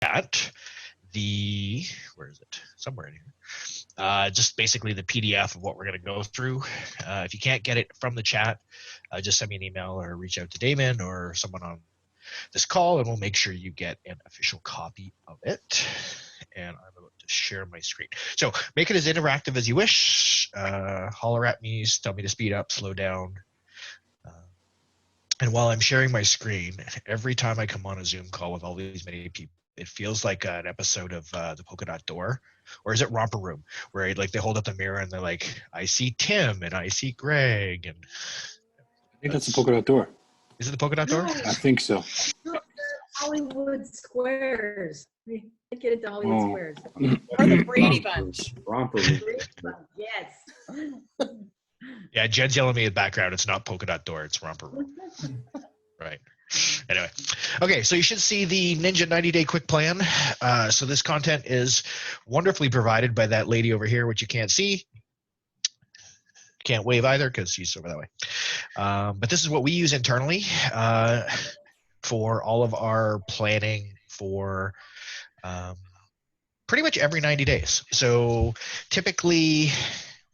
chat where is it? Somewhere in here. Just basically the PDF of what we're going to go through. If you can't get it from the chat, just send me an email or reach out to Damon or someone on this call, and we'll make sure you get an official copy of it. And I'm about to share my screen. So make it as interactive as you wish. Holler at me, tell me to speed up, slow down. And while I'm sharing my screen, every time I come on a Zoom call with all these many people, it feels like an episode of the Polka Dot Door, or is it Romper Room, where like they hold up the mirror and they're like, "I see Tim and I see Greg," and I think that's the Polka Dot Door. Is it the Polka Dot Door? No. I think so. No, Hollywood Squares. We get into Hollywood Squares. Or the Brady Bunch. Romper. Yes. Yeah, Jen's yelling at me in the background. It's not Polka Dot Door, it's Romper Room. Right. Anyway, okay, so you should see the Ninja 90-day quick plan. So this content is wonderfully provided by that lady over here, which you can't see. Can't wave either because she's over that way. But this is what we use internally for all of our planning for pretty much every 90 days. So typically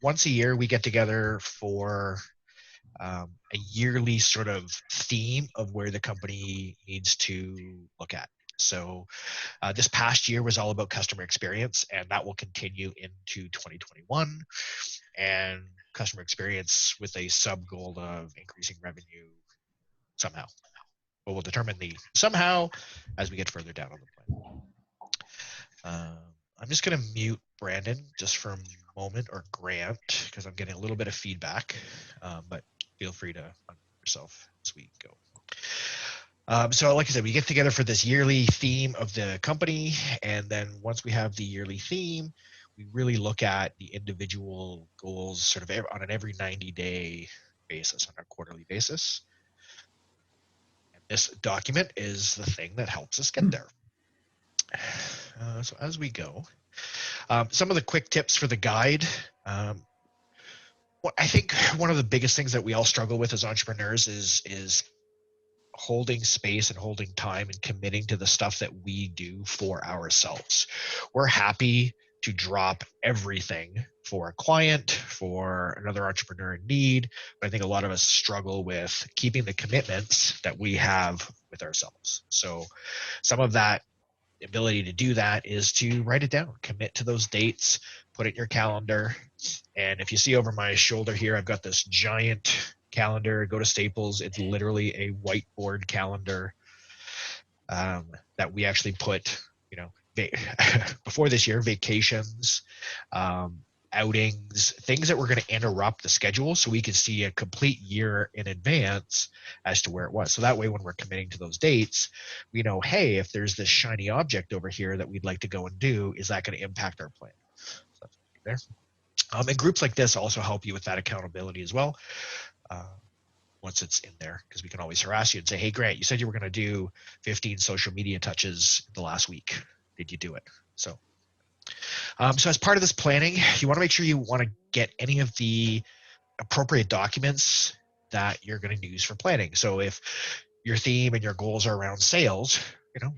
once a year we get together for a yearly sort of theme of where the company needs to look at. So this past year was all about customer experience, and that will continue into 2021. And customer experience with a sub goal of increasing revenue somehow. But we'll determine the somehow as we get further down on the plan. I'm just going to mute Brandon just for a moment, or Grant, because I'm getting a little bit of feedback, but feel free to unmute yourself as we go. So like I said, we get together for this yearly theme of the company, and then once we have the yearly theme, we really look at the individual goals sort of on an every 90-day basis, on a quarterly basis. And this document is the thing that helps us get there. So as we go, some of the quick tips for the guide. I think one of the biggest things that we all struggle with as entrepreneurs is holding space and holding time and committing to the stuff that we do for ourselves. We're happy to drop everything for a client, for another entrepreneur in need, but I think a lot of us struggle with keeping the commitments that we have with ourselves. So some of that ability to do that is to write it down, commit to those dates, put it in your calendar. And if you see over my shoulder here, I've got this giant calendar. Go to Staples. It's literally a whiteboard calendar that we actually put, before this year, vacations, outings, things that were going to interrupt the schedule, so we could see a complete year in advance as to where it was. So that way, when we're committing to those dates, we know, hey, if there's this shiny object over here that we'd like to go and do, is that going to impact our plan? So that's there. And groups like this also help you with that accountability as well. Once it's in there, because we can always harass you and say, hey, Grant, you said you were going to do 15 social media touches the last week. Did you do it? So as part of this planning, you want to make sure you want to get any of the appropriate documents that you're going to use for planning. So if your theme and your goals are around sales,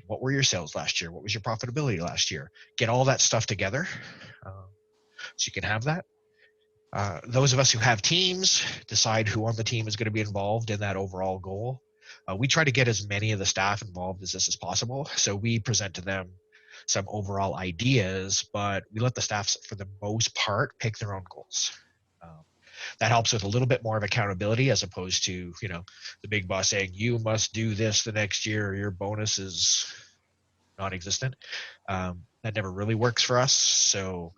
what were your sales last year? What was your profitability last year? Get all that stuff together so you can have that. Those of us who have teams, decide who on the team is going to be involved in that overall goal. We try to get as many of the staff involved as this is possible. So we present to them some overall ideas, but we let the staff, for the most part, pick their own goals. That helps with a little bit more of accountability, as opposed to, the big boss saying, you must do this the next year, or your bonus is non-existent. That never really works for us. So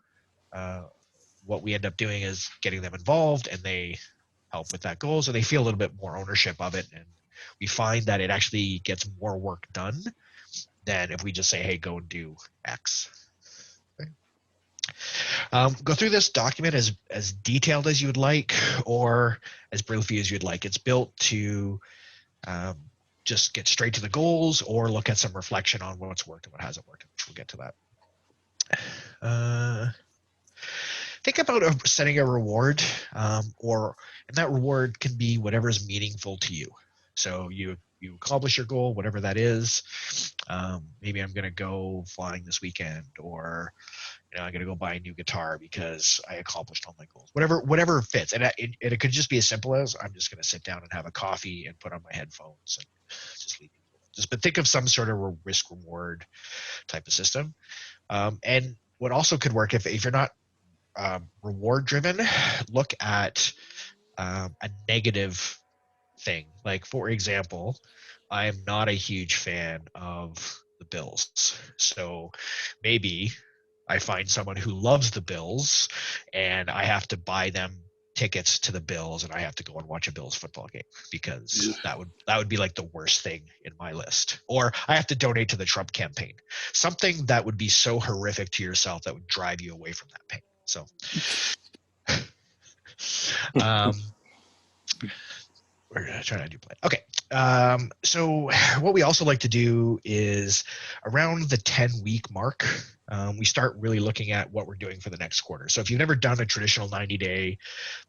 what we end up doing is getting them involved, and they help with that goal, so they feel a little bit more ownership of it. And we find that it actually gets more work done than if we just say, hey, go and do X. Okay. Go through this document as detailed as you would like, or as briefly as you'd like. It's built to just get straight to the goals, or look at some reflection on what's worked and what hasn't worked. We'll get to that. Think about setting a reward, and that reward can be whatever is meaningful to you. So you you accomplish your goal, whatever that is. Maybe I'm going to go flying this weekend, or I'm going to go buy a new guitar because I accomplished all my goals. Whatever fits, and it could just be as simple as I'm just going to sit down and have a coffee and put on my headphones and just leave people. But think of some sort of risk reward type of system. And what also could work if you're not reward driven, look at a negative thing. Like, for example, I am not a huge fan of the Bills. So maybe I find someone who loves the Bills and I have to buy them tickets to the Bills and I have to go and watch a Bills football game, because that would be like the worst thing in my list. Or I have to donate to the Trump campaign. Something that would be so horrific to yourself that would drive you away from that pain. So we're going to try to do plan. Okay. So what we also like to do is around the 10-week mark, we start really looking at what we're doing for the next quarter. So if you've never done a traditional 90-day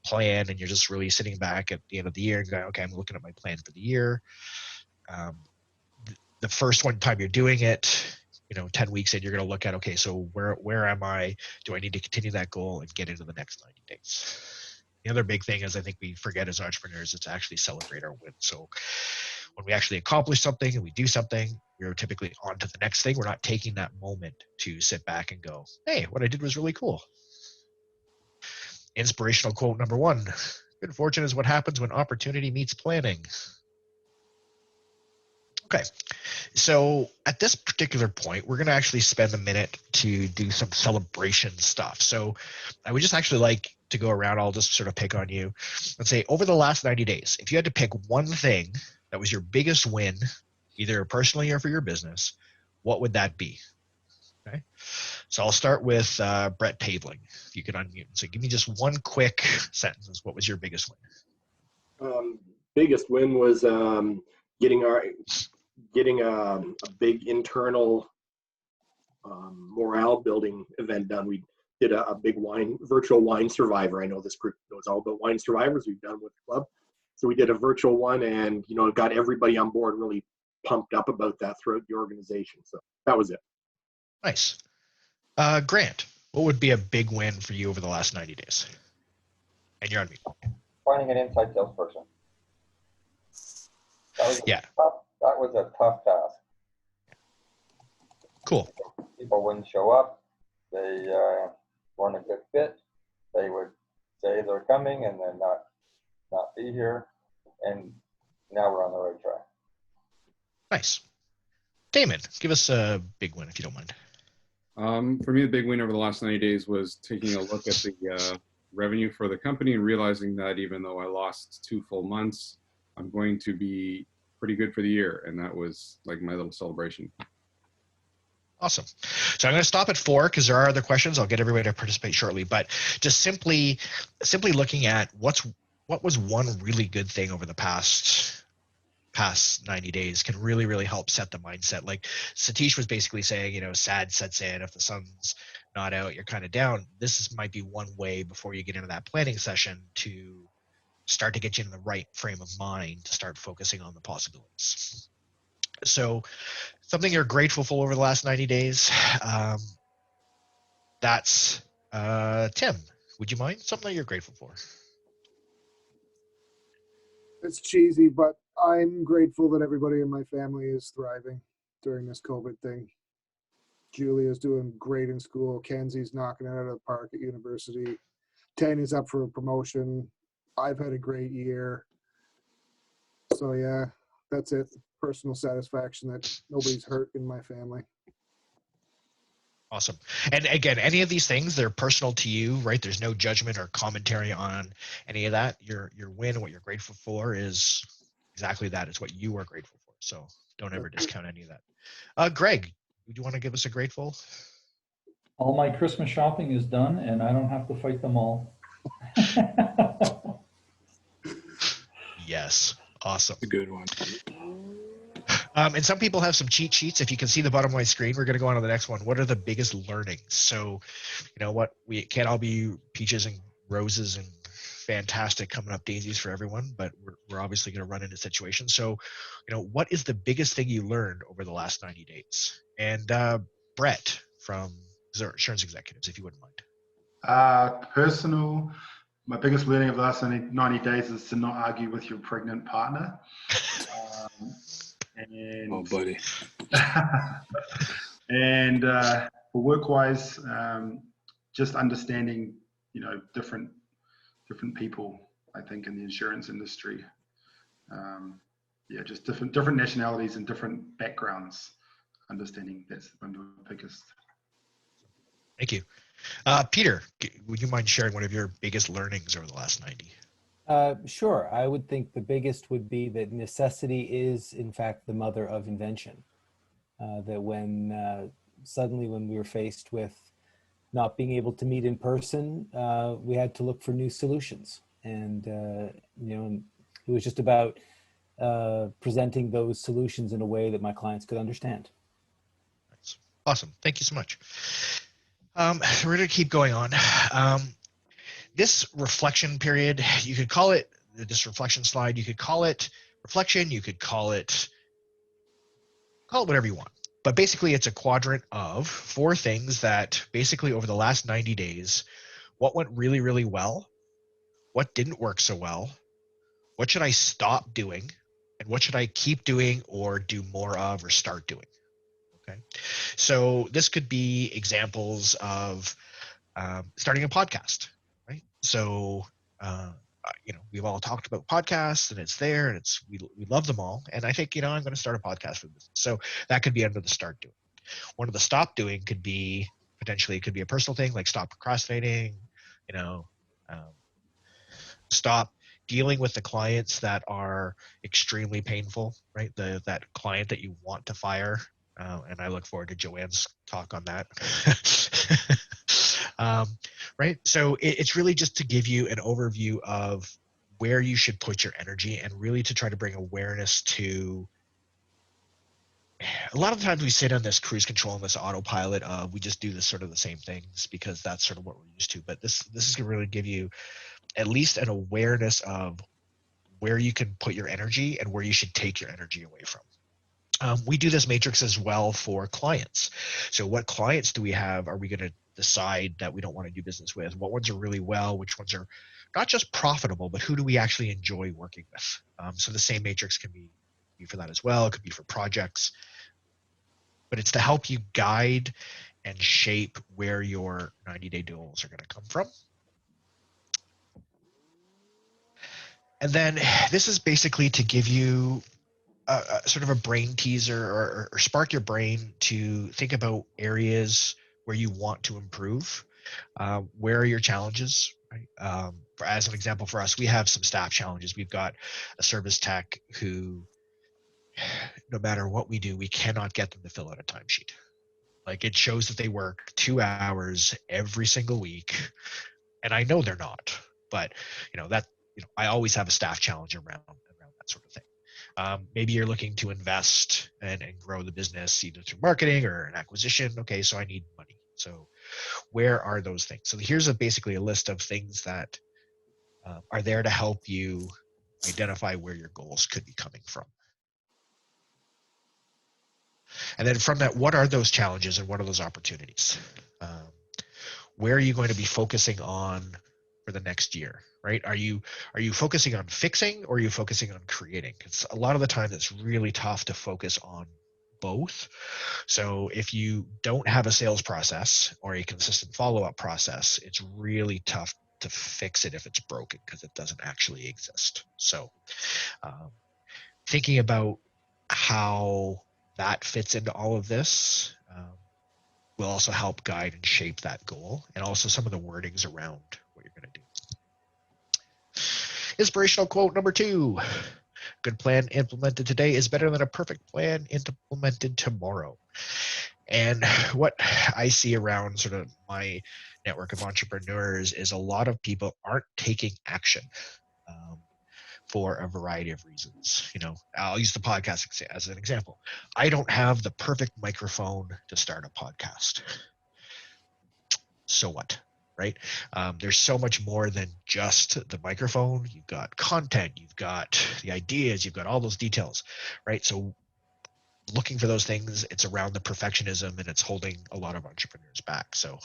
plan and you're just really sitting back at the end of the year and going, okay, I'm looking at my plan for the year. The first one time you're doing it, 10 weeks in, you're going to look at, okay, so where am I? Do I need to continue that goal and get into the next 90 days? The other big thing is I think we forget as entrepreneurs is to actually celebrate our wins. So when we actually accomplish something and we do something, we're typically on to the next thing. We're not taking that moment to sit back and go, hey, what I did was really cool. Inspirational quote number 1, good fortune is what happens when opportunity meets planning. Okay, so at this particular point, we're going to actually spend a minute to do some celebration stuff. So I would just actually like to go around. I'll just sort of pick on you and say, over the last 90 days, if you had to pick one thing that was your biggest win, either personally or for your business, what would that be? Okay, so I'll start with Brett Pavling. If you could unmute. So give me just one quick sentence. What was your biggest win? Biggest win was getting a big internal morale building event done. We did a big virtual wine survivor. I know this group knows all about wine survivors. We've done with the club. So we did a virtual one, and it got everybody on board really pumped up about that throughout the organization. So that was it. Nice. Grant, what would be a big win for you over the last 90 days? And you're on mute. Finding an inside salesperson. That was a tough task. Cool. People wouldn't show up. They weren't a good fit. They would say they're coming and then not be here. And now we're on the right track. Nice. Damon, give us a big win if you don't mind. For me, the big win over the last 90 days was taking a look at the revenue for the company and realizing that even though I lost 2 full months, I'm going to be pretty good for the year. And that was like my little celebration. Awesome. So I'm going to stop at 4 because there are other questions. I'll get everybody to participate shortly, but just simply looking at what was one really good thing over the past 90 days can really, really help set the mindset. Like Satish was basically saying, sad sets in. If the sun's not out, you're kind of down. Might be one way before you get into that planning session to start to get you in the right frame of mind to start focusing on the possibilities. So something you're grateful for over the last 90 days, that's Tim. Would you mind? Something that you're grateful for? It's cheesy, but I'm grateful that everybody in my family is thriving during this COVID thing. Julia's doing great in school. Kenzie's knocking it out of the park at university. Tanya's up for a promotion. I've had a great year. So yeah, that's it. Personal satisfaction that nobody's hurt in my family. Awesome. And again, any of these things, they're personal to you, right? There's no judgment or commentary on any of that. Your win, what you're grateful for is exactly that. It's what you are grateful for. So don't ever discount any of that. Greg, would you want to give us a grateful? All my Christmas shopping is done and I don't have to fight them all. Yes. Awesome. A good one. And some people have some cheat sheets. If you can see the bottom of my screen, we're going to go on to the next one. What are the biggest learnings? So, what we can't all be peaches and roses and fantastic coming up daisies for everyone, but we're obviously going to run into situations. So, what is the biggest thing you learned over the last 90 days? And Brett from Insurance Executives, if you wouldn't mind. My biggest learning of the last 90 days is to not argue with your pregnant partner. Oh, buddy. And for work-wise, just understanding, different people, I think, in the insurance industry. Just different nationalities and different backgrounds. Understanding that's one of the biggest. Thank you. Peter, would you mind sharing one of your biggest learnings over the last 90? Sure. I would think the biggest would be that necessity is, in fact, the mother of invention. That when suddenly when we were faced with not being able to meet in person, we had to look for new solutions. And, it was just about presenting those solutions in a way that my clients could understand. That's awesome. Thank you so much. We're going to keep going on. This reflection period, you could call it this reflection slide. You could call it reflection. You could call it whatever you want. But basically, it's a quadrant of 4 things that basically over the last 90 days, what went really, really well, what didn't work so well, what should I stop doing, and what should I keep doing or do more of or start doing. Okay, so this could be examples of starting a podcast, right? So, we've all talked about podcasts and it's there and we love them all. And I think, I'm going to start a podcast for business. So that could be under the start doing. One of the stop doing could be potentially, it could be a personal thing like stop procrastinating, stop dealing with the clients that are extremely painful, right? That client that you want to fire. And I look forward to Joanne's talk on that. Right. So it's really just to give you an overview of where you should put your energy and really to try to bring awareness to. A lot of times we sit on this cruise control and this autopilot of we just do this sort of the same things because that's sort of what we're used to. But this is going to really give you at least an awareness of where you can put your energy and where you should take your energy away from. We do this matrix as well for clients. So what clients do we have? Are we going to decide that we don't want to do business with? What ones are really well? Which ones are not just profitable, but who do we actually enjoy working with? So the same matrix can be for that as well. It could be for projects, but it's to help you guide and shape where your 90-day goals are going to come from. And then this is basically to give you sort of a brain teaser or spark your brain to think about areas where you want to improve. Where are your challenges? Right? As an example for us, we have some staff challenges. We've got a service tech who, no matter what we do, we cannot get them to fill out a timesheet. Like it shows that they work 2 hours every single week. And I know they're not, but I always have a staff challenge around that sort of thing. Maybe you're looking to invest and grow the business either through marketing or an acquisition. Okay, so I need money. So where are those things? So here's basically a list of things that are there to help you identify where your goals could be coming from. And then from that, what are those challenges and what are those opportunities? Where are you going to be focusing on for the next year, right? Are you focusing on fixing or are you focusing on creating? It's a lot of the time it's really tough to focus on both. So if you don't have a sales process or a consistent follow-up process, it's really tough to fix it if it's broken because it doesn't actually exist. So thinking about how that fits into all of this will also help guide and shape that goal and also some of the wordings around what you're going to do. Inspirational quote number 2. Good plan implemented today is better than a perfect plan implemented tomorrow. And what I see around sort of my network of entrepreneurs is a lot of people aren't taking action for a variety of reasons. I'll use the podcast as an example. I don't have the perfect microphone to start a podcast. So what? right? There's so much more than just the microphone. You've got content, you've got the ideas, you've got all those details, right? So looking for those things, it's around the perfectionism and it's holding a lot of entrepreneurs back. So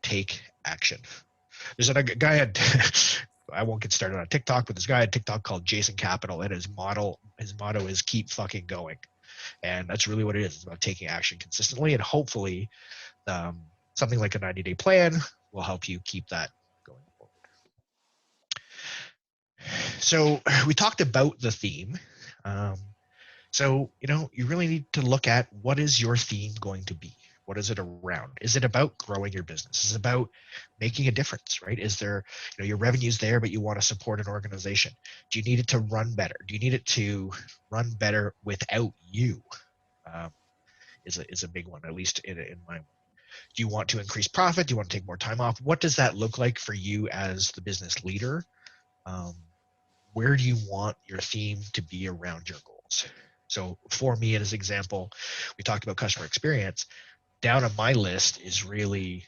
take action. There's a guy at, I won't get started on TikTok, but this guy at TikTok called Jason Capital, and his motto is keep fucking going. And that's really what it is. It's about taking action consistently, and hopefully something like a 90-day plan will help you keep that going forward. So we talked about the theme. So, you really need to look at what is your theme going to be? What is it around? Is it about growing your business? Is it about making a difference, right? Is there, your revenue's there, but you want to support an organization? Do you need it to run better? Do you need it to run better without you? Is a big one, at least in my one. Do you want to increase profit? Do you want to take more time off? What does that look like for you as the business leader? Where do you want your theme to be around your goals? So for me, as an example, we talked about customer experience. Down on my list is really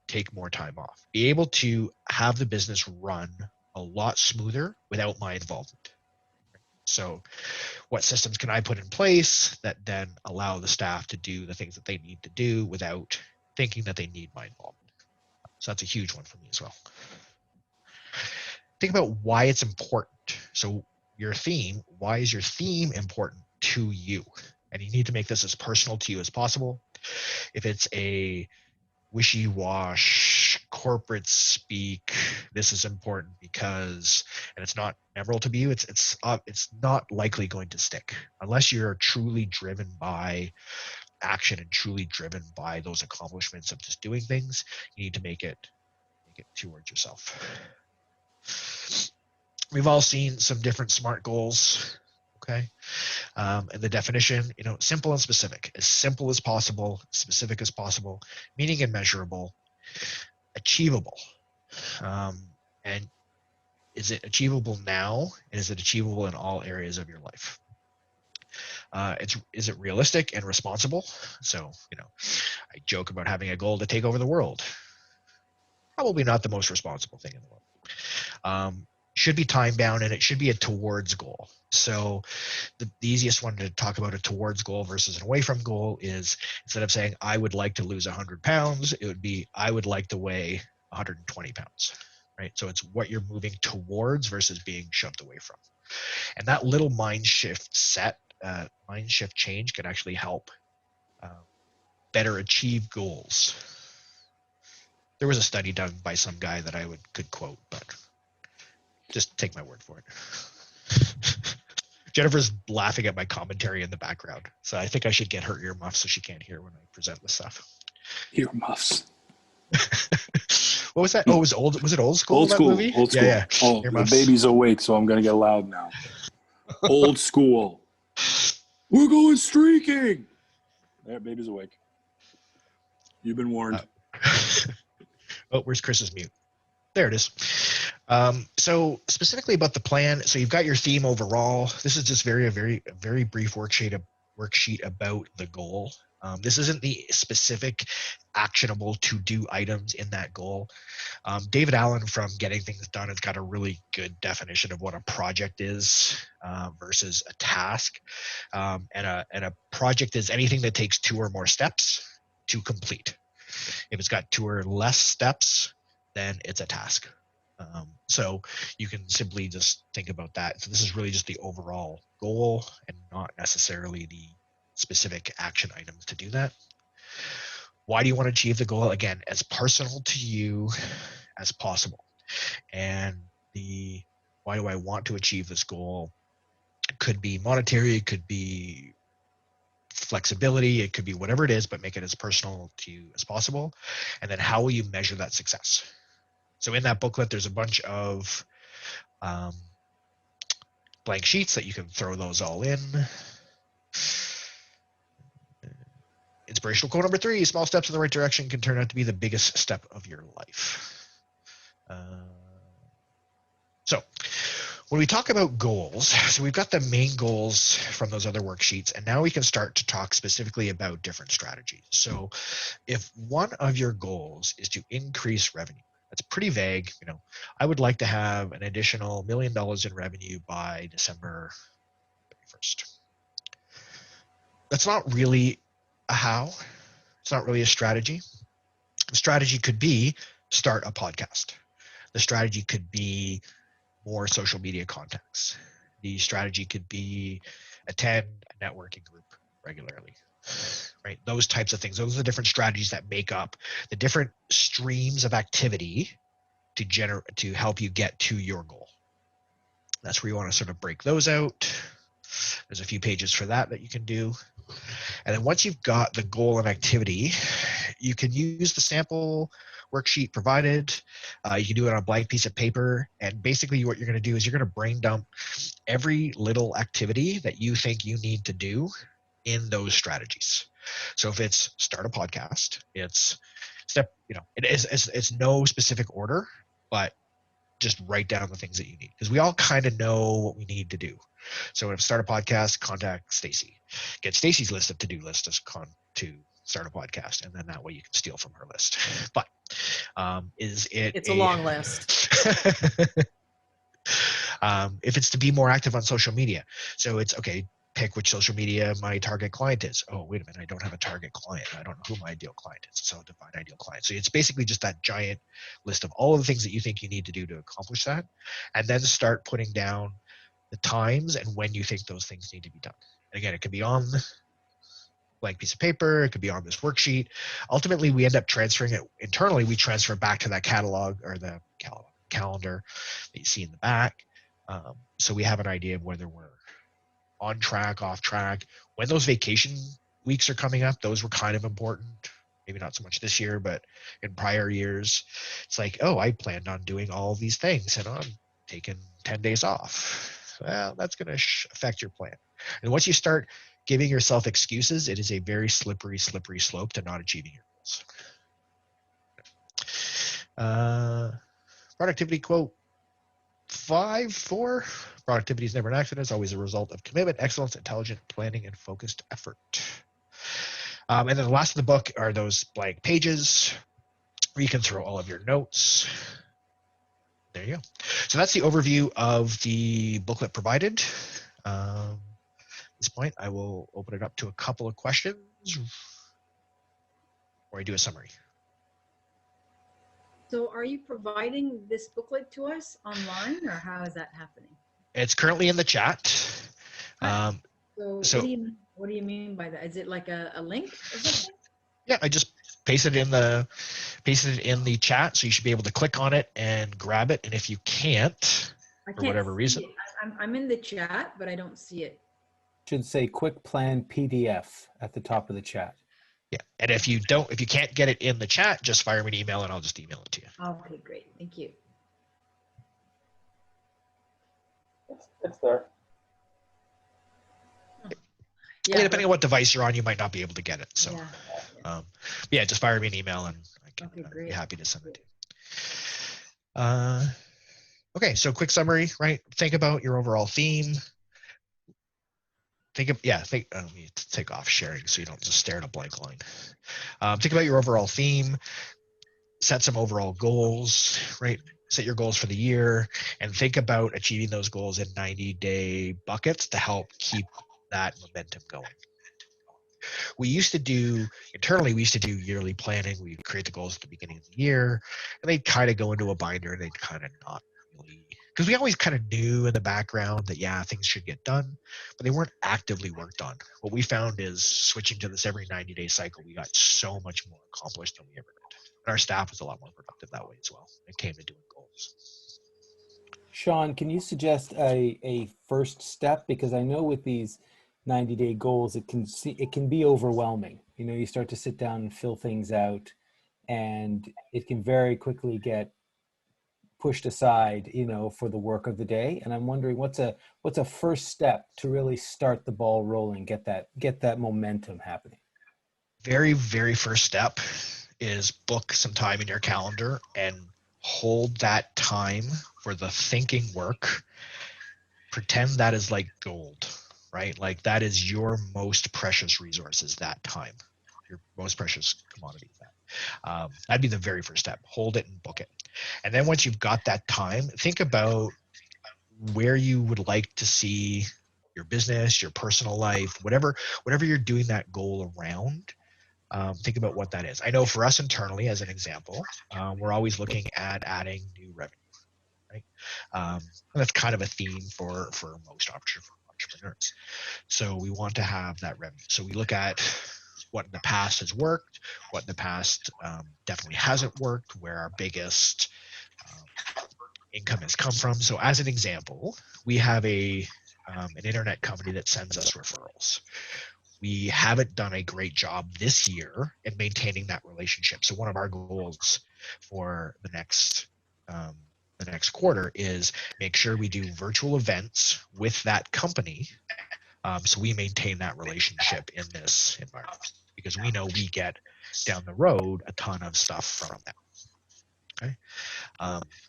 take more time off. Be able to have the business run a lot smoother without my involvement. So what systems can I put in place that then allow the staff to do the things that they need to do without thinking that they need my involvement? So that's a huge one for me as well. Think about why it's important. So your theme, why is your theme important to you? And you need to make this as personal to you as possible. If it's a wishy-wash corporate speak, this is important because, and it's not memorable to you, it's not likely going to stick unless you're truly driven by action and truly driven by those accomplishments of just doing things. You need to make it towards yourself. We've all seen some different SMART goals, okay? And the definition, simple and specific, as simple as possible, specific as possible, meaning and measurable, achievable. And is it achievable now? And is it achievable in all areas of your life? Is it realistic and responsible? So, I joke about having a goal to take over the world. Probably not the most responsible thing in the world. Should be time bound, and it should be a towards goal. So the easiest one to talk about a towards goal versus an away from goal is, instead of saying I would like to lose 100 pounds, it would be I would like to weigh 120 pounds, right? So it's what you're moving towards versus being shoved away from. And that little mind shift change can actually help better achieve goals. There was a study done by some guy that I could quote, but just take my word for it. Jennifer's laughing at my commentary in the background, so I think I should get her earmuffs so she can't hear when I present this stuff. Earmuffs. What was that? Oh, was it old school? Old school. Movie? Old school. Yeah. Oh, Earmuffs. the baby's awake, so I'm gonna get loud now. Old school. We're going streaking. There, baby's awake. You've been warned. Oh, where's Chris's mute? There it is. So specifically about the plan, so you've got your theme overall. This is just very brief worksheet about the goal. This isn't the specific actionable to-do items in that goal. David Allen from Getting Things Done has got a really good definition of what a project is versus a task. And a project is anything that takes 2 or more steps to complete. If it's got 2 or less steps, then it's a task. So you can simply just think about that. So this is really just the overall goal and not necessarily the specific action items to do that. Why do you want to achieve the goal? Again, as personal to you as possible. And why do I want to achieve this goal? It could be monetary, it could be flexibility, it could be whatever it is, but make it as personal to you as possible. And then how will you measure that success? So in that booklet, there's a bunch of blank sheets that you can throw those all in. Inspirational quote number 3, small steps in the right direction can turn out to be the biggest step of your life. So when we talk about goals, so we've got the main goals from those other worksheets, and now we can start to talk specifically about different strategies. So if one of your goals is to increase revenue, That's pretty vague. I would like to have an additional $1 million in revenue by December 31st. That's not really a how. It's not really a strategy. The strategy could be start a podcast. The strategy could be more social media contacts. The strategy could be attend a networking group regularly, right? Those types of things. Those are the different strategies that make up the different streams of activity to help you get to your goal. That's where you want to sort of break those out. There's a few pages for that you can do. And then once you've got the goal and activity, you can use the sample worksheet provided. You can do it on a blank piece of paper. And basically what you're going to do is you're going to brain dump every little activity that you think you need to do in those strategies. So if it's start a podcast, it's it's no specific order, but just write down the things that you need, because we all kind of know what we need to do. So if start a podcast, contact Stacy, get Stacy's list of to-do lists to start a podcast, and then that way you can steal from her list. But it's a long list. If it's to be more active on social media, so it's okay, pick which social media my target client is. Oh, wait a minute, I don't have a target client. I don't know who my ideal client is. So define ideal client. So it's basically just that giant list of all of the things that you think you need to do to accomplish that, and then start putting down the times and when you think those things need to be done. And again, it can be on the blank piece of paper, it could be on this worksheet. Ultimately, we end up transferring it internally. We transfer back to that catalog or the calendar that you see in the back. So we have an idea of whether we're on track, off track. When those vacation weeks are coming up, those were kind of important. Maybe not so much this year, but in prior years, it's like, oh, I planned on doing all these things and I'm taking 10 days off. Well, that's going to affect your plan. And once you start giving yourself excuses, it is a very slippery slope to not achieving your goals. Productivity quote 5-4. Productivity is never an accident. It's always a result of commitment, excellence, intelligent planning, and focused effort. And then the last of the book are those blank pages where you can throw all of your notes. There you go. So that's the overview of the booklet provided. At this point, I will open it up to a couple of questions, or I do a summary. So are you providing this booklet to us online, or how is that happening? It's currently in the chat. So what do you mean by that? Is it like a link or something? Yeah, I just pasted it in the chat, so you should be able to click on it and grab it. And if you can't, for whatever reason, I'm in the chat, but I don't see it. Should say quick plan PDF at the top of the chat. Yeah, and if you can't get it in the chat, just fire me an email and I'll just email it to you. Okay, great, thank you. It's there. Yeah, depending on what device you're on, you might not be able to get it. So, yeah, just fire me an email and I can be happy to send it to you. Okay, so quick summary, right? Think about your overall theme. Let me take off sharing so you don't just stare at a blank line. Think about your overall theme. Set some overall goals, right? Set your goals for the year and think about achieving those goals in 90-day buckets to help keep that momentum going. We used to do yearly planning. We'd create the goals at the beginning of the year, and they'd kind of go into a binder and they'd kind of not really, because we always kind of knew in the background that, yeah, things should get done, but they weren't actively worked on. What we found is switching to this every 90-day cycle, we got so much more accomplished than we ever did. And our staff was a lot more productive that way as well. It came to doing goals. Shawn, can you suggest a first step? Because I know with these 90-day goals, it can be overwhelming. You know, you start to sit down and fill things out, and it can very quickly get pushed aside, you know, for the work of the day. And I'm wondering what's a first step to really start the ball rolling, get that momentum happening. Very, very first step is book some time in your calendar and hold that time for the thinking work. Pretend that is like gold, right? Like that is your most precious resource, is that time, your most precious commodity. That'd be the very first step. Hold it and book it. And then once you've got that time, think about where you would like to see your business, your personal life, whatever you're doing that goal around. Think about what that is. I know for us internally, as an example, we're always looking at adding new revenue, right? And that's kind of a theme for most entrepreneurs. So we want to have that revenue. So we look at what in the past has worked, what in the past definitely hasn't worked, where our biggest income has come from. So as an example, we have an internet company that sends us referrals. We haven't done a great job this year in maintaining that relationship. So one of our goals for the next quarter is make sure we do virtual events with that company, so we maintain that relationship in this environment, because we know we get down the road a ton of stuff from them. Okay,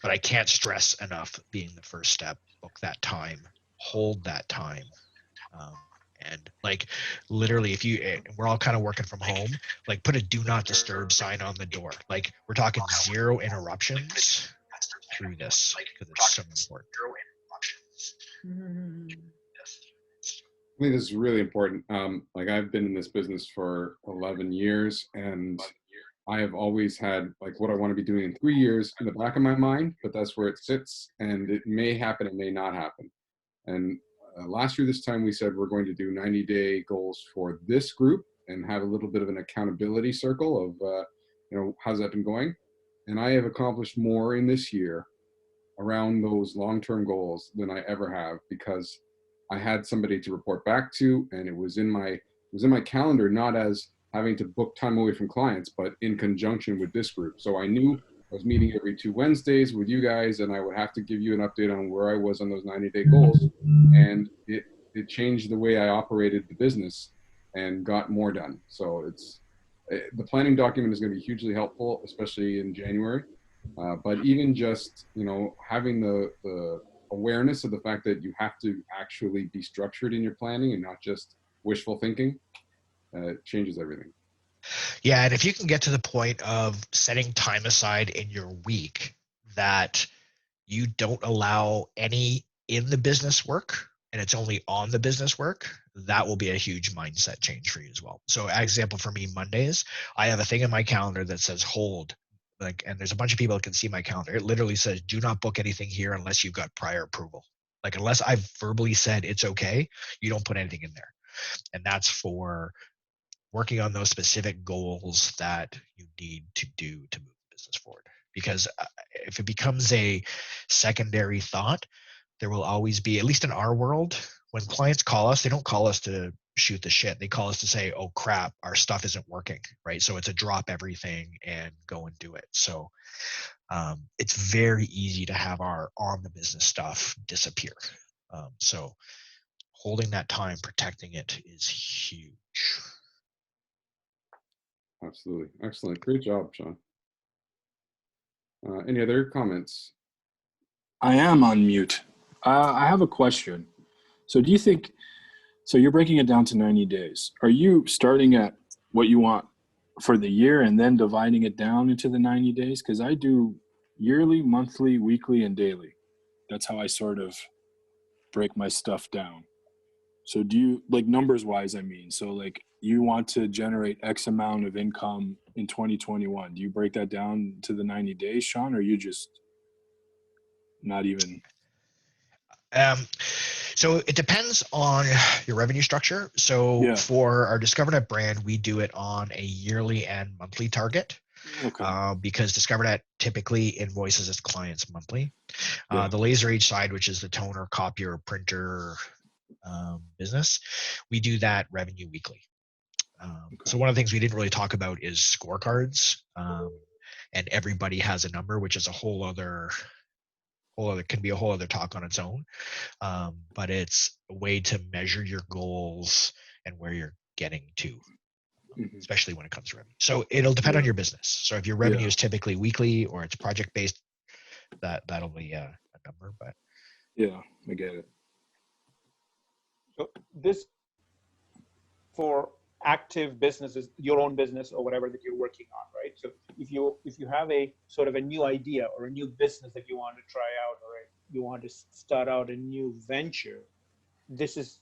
but I can't stress enough being the first step. Book that time, hold that time. And like literally, if we're all kind of working from home, like put a do not disturb sign on the door. Like we're talking 0 interruptions through this, because it's so important. I think this is really important. Like I've been in this business for 11 years, and I have always had like what I want to be doing in 3 years in the back of my mind, but that's where it sits, and it may happen, it may not happen. And last year, this time, we said we're going to do 90-day goals for this group and have a little bit of an accountability circle of, how's that been going? And I have accomplished more in this year around those long-term goals than I ever have, because I had somebody to report back to, and it was in my calendar, not as having to book time away from clients, but in conjunction with this group. So I knew I was meeting every 2 Wednesdays with you guys, and I would have to give you an update on where I was on those 90-day goals. And it changed the way I operated the business and got more done. So the planning document is going to be hugely helpful, especially in January. But even just, having the awareness of the fact that you have to actually be structured in your planning and not just wishful thinking, changes everything. Yeah, and if you can get to the point of setting time aside in your week that you don't allow any in the business work and it's only on the business work, that will be a huge mindset change for you as well. So example for me, Mondays, I have a thing in my calendar that says hold. And there's a bunch of people that can see my calendar. It literally says, do not book anything here unless you've got prior approval. Like unless I've verbally said it's okay, you don't put anything in there. And that's for working on those specific goals that you need to do to move the business forward. Because if it becomes a secondary thought, there will always be, at least in our world, when clients call us, they don't call us to shoot the shit. They call us to say, oh crap, our stuff isn't working, right? So it's a drop everything and go and do it. So it's very easy to have our on the business stuff disappear. So holding that time, protecting it is huge. Absolutely. Excellent. Great job, Shawn. Any other comments? I am on mute. I have a question. So do you think, so you're breaking it down to 90 days. Are you starting at what you want for the year and then dividing it down into the 90 days? Because I do yearly, monthly, weekly, and daily. That's how I sort of break my stuff down. So do you, like numbers wise, I mean, so like you want to generate X amount of income in 2021. Do you break that down to the 90 days, Shawn, or you just not even? So it depends on your revenue structure. So for our Discovernet brand, we do it on a yearly and monthly target. Okay. Because Discovernet typically invoices its clients monthly. The Laser Age side, which is the toner, copier, printer business, we do that revenue weekly. So one of the things we didn't really talk about is scorecards, and everybody has a number, which is a whole other can be a whole other talk on its own. But it's a way to measure your goals and where you're getting to, especially when it comes to revenue. So it'll depend on your business. So if your revenue is typically weekly or it's project based, that'll be a number. But yeah, I get it. So this for active businesses, your own business or whatever that you're working on, right? So if you have a sort of a new idea or a new business that you want to try out, or you want to start out a new venture, is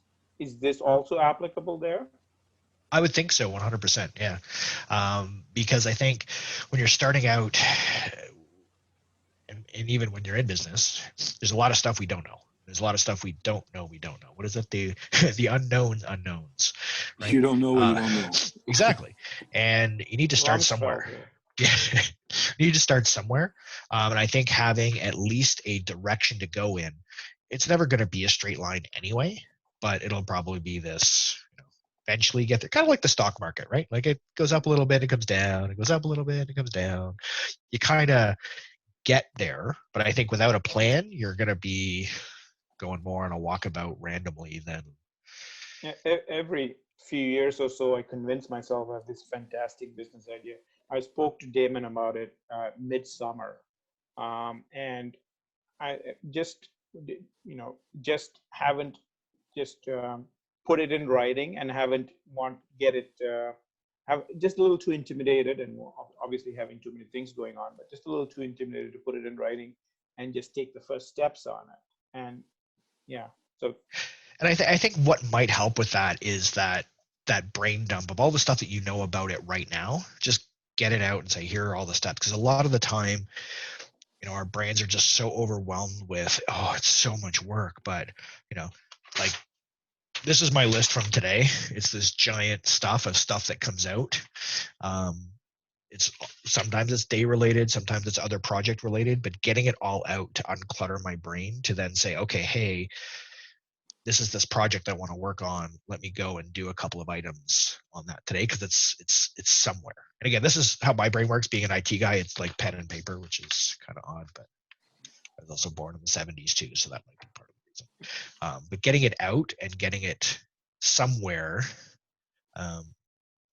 this also applicable there? I would think so, 100%. Yeah. Because I think when you're starting out, and even when you're in business, there's a lot of stuff we don't know. There's a lot of stuff we don't know. What is it? The unknowns, right? You don't know what you don't know. Exactly. And you need to start somewhere. Yeah. You need to start somewhere. And I think having at least a direction to go in, it's never going to be a straight line anyway, but it'll probably be this, eventually get there. Kind of like the stock market, right? Like it goes up a little bit, it comes down, it goes up a little bit, it comes down. You kind of get there, but I think without a plan, you're going to be going more on a walkabout randomly than. Every few years or so, I convince myself I have this fantastic business idea. I spoke to Damon about it midsummer, and I just haven't put it in writing, and haven't have just a little too intimidated, and obviously having too many things going on, but just a little too intimidated to put it in writing and just take the first steps on it. And yeah, so. And I think what might help with that is that brain dump of all the stuff that you know about it right now. Just get it out and say, here are all the steps. Because a lot of the time, our brains are just so overwhelmed with, oh, it's so much work. But, like, this is my list from today. It's this giant stuff that comes out. Sometimes it's day related, sometimes it's other project related, but getting it all out to unclutter my brain to then say, okay, hey, this is this project I want to work on. Let me go and do a couple of items on that today, because it's somewhere. And again, this is how my brain works. Being an IT guy, it's like pen and paper, which is kind of odd, but I was also born in the 70s too, so that might be part of the reason. But getting it out and getting it somewhere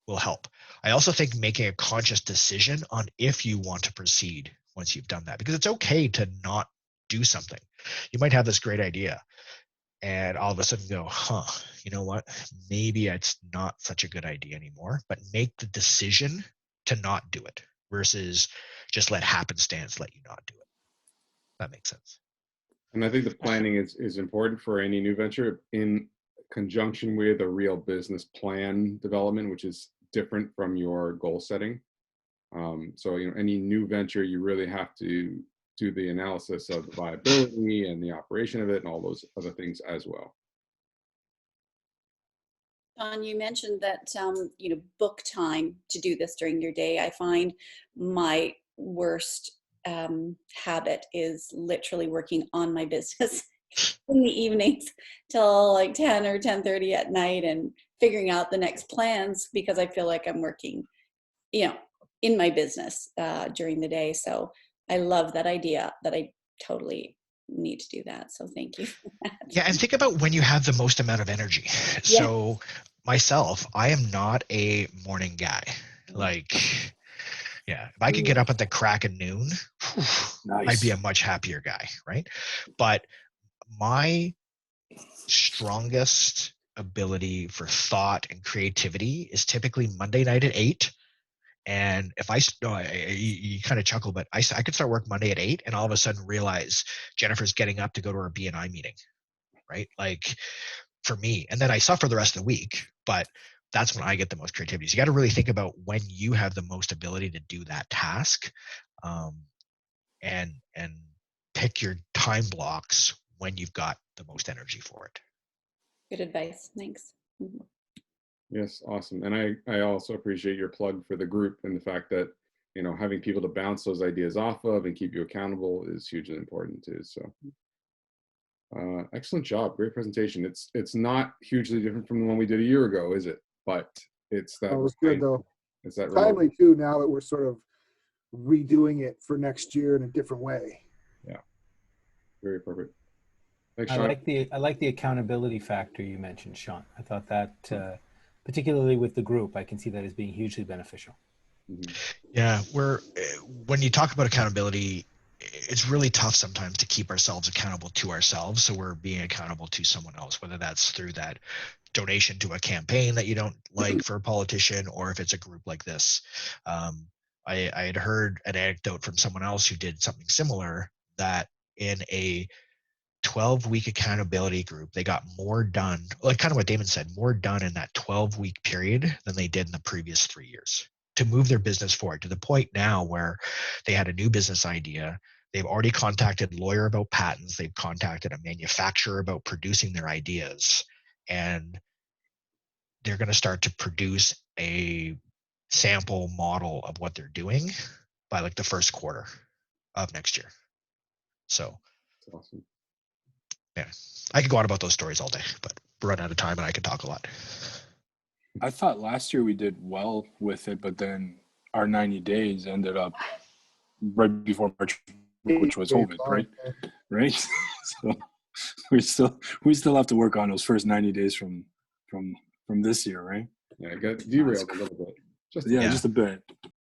will help. I also think making a conscious decision on if you want to proceed once you've done that, because it's okay to not do something. You might have this great idea, and all of a sudden go, you know what? Maybe it's not such a good idea anymore, but make the decision to not do it versus just let happenstance let you not do it. That makes sense. And I think the planning is important for any new venture in conjunction with a real business plan development, which is different from your goal setting. So, any new venture, you really have to do the analysis of the viability and the operation of it and all those other things as well. Shawn, you mentioned that book time to do this during your day. I find my worst habit is literally working on my business in the evenings till like 10 or 10:30 at night and figuring out the next plans, because I feel like I'm working, in my business during the day. So I love that idea, that I totally need to do that. So thank you for that. Yeah, and think about when you have the most amount of energy. Yeah. So myself, I am not a morning guy. Like, if I could get up at the crack of noon, nice. I'd be a much happier guy, right? But my strongest ability for thought and creativity is typically Monday night at 8. And if you kind of chuckle, but I could start work Monday at 8 and all of a sudden realize Jennifer's getting up to go to her BNI meeting, right? Like, for me, and then I suffer the rest of the week, but that's when I get the most creativity. So you got to really think about when you have the most ability to do that task, and pick your time blocks when you've got the most energy for it. Good advice. Thanks. Mm-hmm. Yes, awesome. And I also appreciate your plug for the group, and the fact that, having people to bounce those ideas off of and keep you accountable is hugely important too. So excellent job. Great presentation. It's not hugely different from the one we did a year ago, is it? But it's that. That was good though. It's that timely too, now that we're sort of redoing it for next year in a different way. Yeah. Very appropriate. Thanks, I Shawn. like the accountability factor you mentioned, Shawn. I thought that particularly with the group, I can see that as being hugely beneficial. Mm-hmm. Yeah, when you talk about accountability, it's really tough sometimes to keep ourselves accountable to ourselves. So we're being accountable to someone else, whether that's through that donation to a campaign that you don't like for a politician, or if it's a group like this. I had heard an anecdote from someone else who did something similar, that in a 12-week accountability group, they got more done, like kind of what Damon said, more done in that 12-week period than they did in the previous 3 years, to move their business forward to the point now where they had a new business idea. They've already contacted a lawyer about patents. They've contacted a manufacturer about producing their ideas. And they're going to start to produce a sample model of what they're doing by like the first quarter of next year. So That's awesome. yeah, I could go on about those stories all day, but we're running out of time and I could talk a lot. I thought last year we did well with it, but then our 90 days ended up right before March, which was COVID, right? Right. So we still have to work on those first 90 days from this year, right? Yeah, I got derailed a little bit. Just a bit.